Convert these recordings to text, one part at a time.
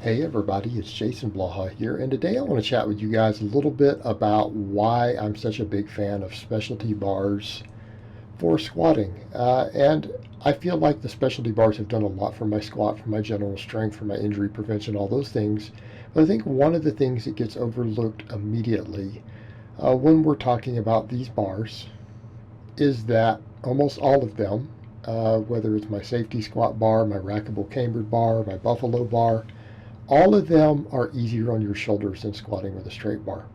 Hey everybody, it's Jason Blaha here, and today I want to chat with you guys a little bit about why I'm such a big fan of specialty bars for squatting. And I feel like the specialty bars have done a lot for my squat, for my general strength, for my injury prevention, all those things. But I think one of the things that gets overlooked immediately when we're talking about these bars is that almost all of them, whether it's my safety squat bar, my rackable cambered bar, my buffalo bar, all of them are easier on your shoulders than squatting with a straight bar.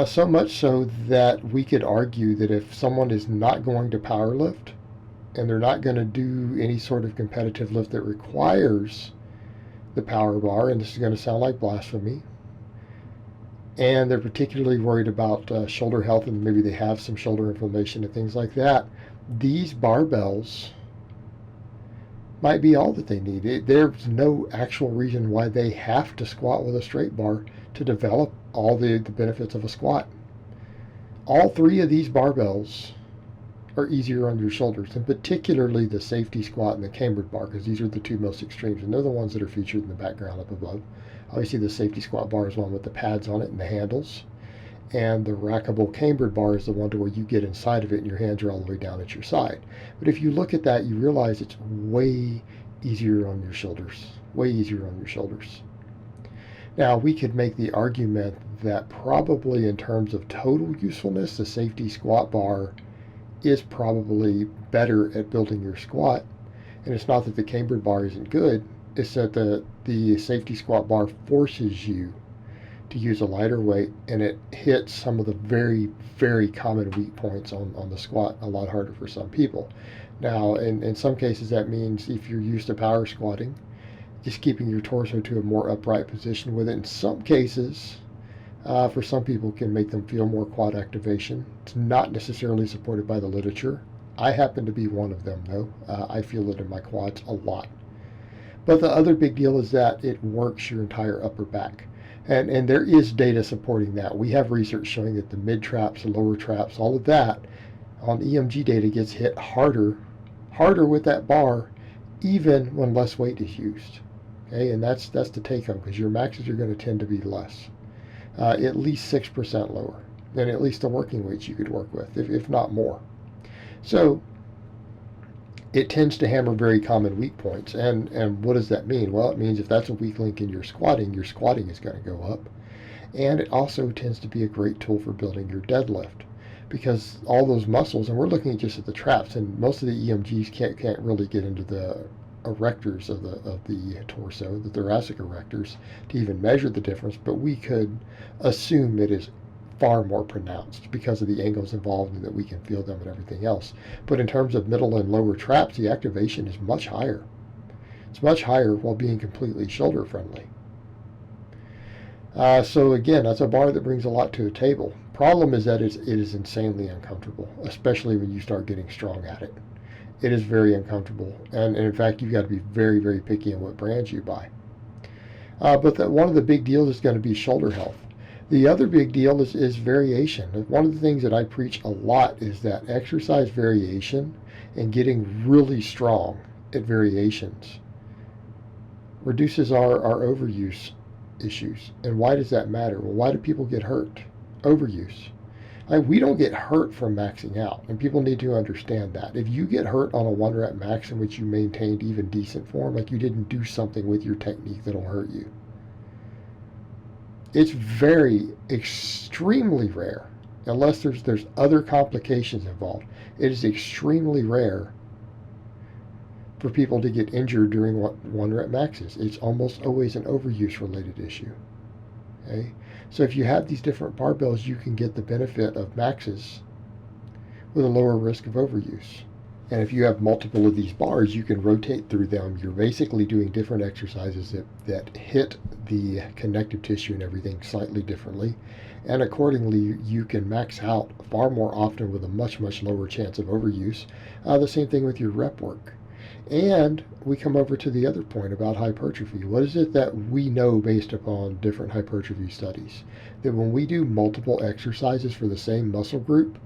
So much so that we could argue that if someone is not going to power lift and they're not going to do any sort of competitive lift that requires the power bar, and this is going to sound like blasphemy, and they're particularly worried about shoulder health and maybe they have some shoulder inflammation and things like that, these barbells might be all that they need. There's no actual reason why they have to squat with a straight bar to develop all the benefits of a squat. All three of these barbells are easier on your shoulders, and particularly the safety squat and the cambered bar, because these are the two most extremes, and they're the ones that are featured in the background up above. Obviously, the safety squat bar is one with the pads on it and the handles, and the rackable cambered bar is the one to where you get inside of it and your hands are all the way down at your side. But if you look at that, you realize it's way easier on your shoulders. Way easier on your shoulders. Now, we could make the argument that probably in terms of total usefulness, the safety squat bar is probably better at building your squat. And it's not that the cambered bar isn't good, it's that the safety squat bar forces you to use a lighter weight, and it hits some of the very, very common weak points on the squat a lot harder for some people. Now, in some cases, that means if you're used to power squatting, just keeping your torso to a more upright position with it. In some cases, for some people, can make them feel more quad activation. It's not necessarily supported by the literature. I happen to be one of them, though. I feel it in my quads a lot. But the other big deal is that it works your entire upper back. And there is data supporting that. We have research showing that the mid traps, the lower traps, all of that on EMG data gets hit harder with that bar, even when less weight is used. Okay, and that's the take home, because your maxes are going to tend to be less, at least 6% lower than at least the working weights you could work with, if not more. So it tends to hammer very common weak points. And what does that mean? Well, it means if that's a weak link in your squatting is going to go up. And it also tends to be a great tool for building your deadlift, because all those muscles, and we're looking just at the traps, and most of the EMGs can't really get into the erectors of the torso, the thoracic erectors, to even measure the difference, but we could assume it is far more pronounced because of the angles involved and that we can feel them and everything else. But in terms of middle and lower traps, the activation is much higher. It's much higher while being completely shoulder friendly. So again, that's a bar that brings a lot to the table. Problem is that it is insanely uncomfortable, especially when you start getting strong at it. It is very uncomfortable, and in fact, you've got to be very, very picky on what brands you buy. But one of the big deals is going to be shoulder health. The other big deal is variation. One of the things that I preach a lot is that exercise variation and getting really strong at variations reduces our overuse issues. And why does that matter? Well, why do people get hurt? Overuse. We don't get hurt from maxing out, and people need to understand that. If you get hurt on a 1 rep max in which you maintained even decent form, like you didn't do something with your technique that'll hurt you, it's very extremely rare, unless there's other complications involved. It is extremely rare for people to get injured during 1 rep maxes. It's almost always an overuse related issue. Okay? So if you have these different barbells, you can get the benefit of maxes with a lower risk of overuse. And if you have multiple of these bars, you can rotate through them. You're basically doing different exercises that hit the connective tissue and everything slightly differently. And accordingly, you can max out far more often with a much, much lower chance of overuse. The same thing with your rep work. And we come over to the other point about hypertrophy. What is it that we know based upon different hypertrophy studies? That when we do multiple exercises for the same muscle group,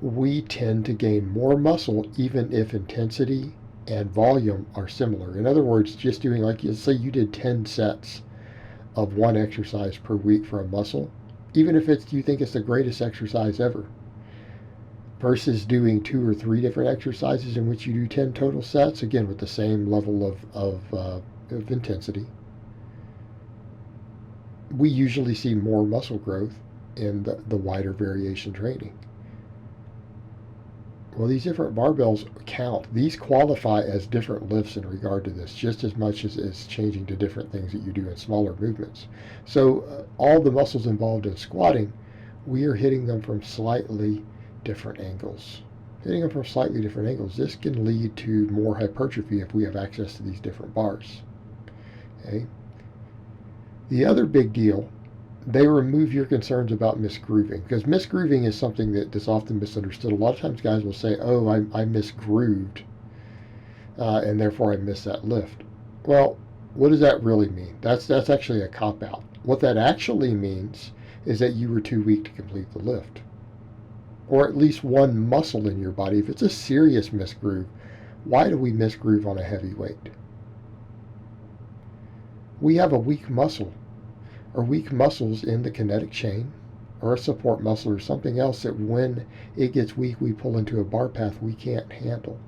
we tend to gain more muscle even if intensity and volume are similar. In other words, just doing, like, let's say you did 10 sets of one exercise per week for a muscle, even if you think it's the greatest exercise ever, versus doing 2 or 3 different exercises in which you do 10 total sets, again with the same level of intensity, we usually see more muscle growth in the wider variation training. Well, these different barbells count. These qualify as different lifts in regard to this, just as much as changing to different things that you do in smaller movements. So all the muscles involved in squatting, we are hitting them from slightly different angles. This can lead to more hypertrophy if we have access to these different bars. Okay. The other big deal, they remove your concerns about misgrooving, because misgrooving is something that is often misunderstood. A lot of times guys will say, oh, I misgrooved, and therefore I missed that lift. Well, what does that really mean? That's actually a cop-out. What that actually means is that you were too weak to complete the lift, or at least one muscle in your body. If it's a serious misgroove, why do we misgroove on a heavy weight? We have a weak muscle, or weak muscles in the kinetic chain, or a support muscle, or something else that when it gets weak, we pull into a bar path we can't handle.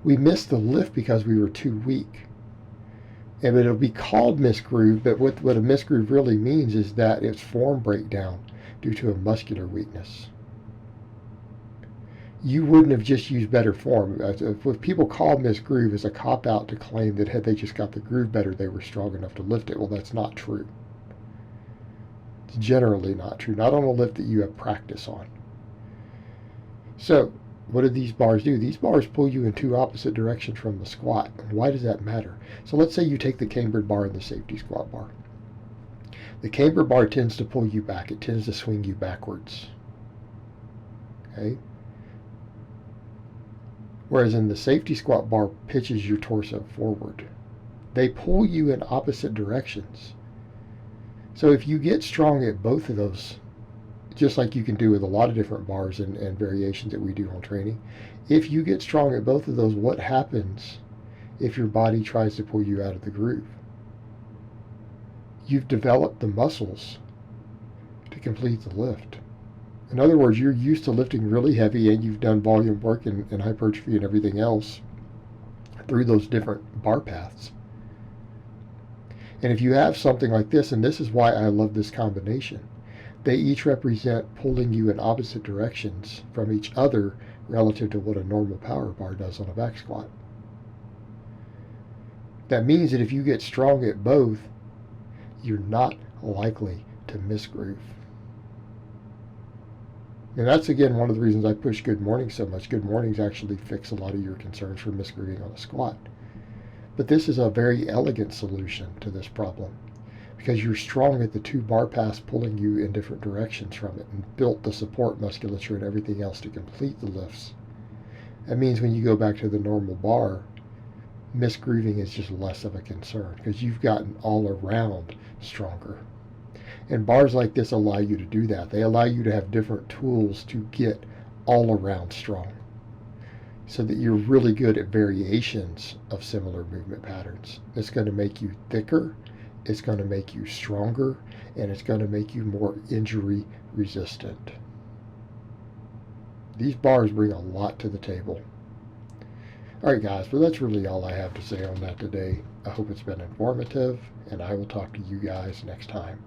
We missed the lift because we were too weak. And it'll be called misgroove, but what a misgroove really means is that it's form breakdown due to a muscular weakness. You wouldn't have just used better form. What people call misgroove is a cop-out to claim that had they just got the groove better, they were strong enough to lift it. Well, that's not true. It's generally not true, not on a lift that you have practice on. So, what do these bars do? These bars pull you in 2 opposite directions from the squat. And why does that matter? So let's say you take the cambered bar and the safety squat bar. The cambered bar tends to pull you back. It tends to swing you backwards. Okay? Whereas in the safety squat bar pitches your torso forward. They pull you in opposite directions. So if you get strong at both of those, just like you can do with a lot of different bars and variations that we do on training, if you get strong at both of those, what happens if your body tries to pull you out of the groove? You've developed the muscles to complete the lift. In other words, you're used to lifting really heavy, and you've done volume work and hypertrophy and everything else through those different bar paths. And if you have something like this, and this is why I love this combination, they each represent pulling you in opposite directions from each other relative to what a normal power bar does on a back squat. That means that if you get strong at both, you're not likely to misgroove. And that's, again, one of the reasons I push good mornings so much. Good mornings actually fix a lot of your concerns for misgrooving on a squat. But this is a very elegant solution to this problem, because you're strong at the 2 bar paths pulling you in different directions from it, and built the support musculature and everything else to complete the lifts. That means when you go back to the normal bar, misgrooving is just less of a concern, because you've gotten all around stronger. And bars like this allow you to do that. They allow you to have different tools to get all around strong, so that you're really good at variations of similar movement patterns. It's going to make you thicker, it's going to make you stronger, and it's going to make you more injury resistant. These bars bring a lot to the table. Alright guys, well that's really all I have to say on that today. I hope it's been informative, and I will talk to you guys next time.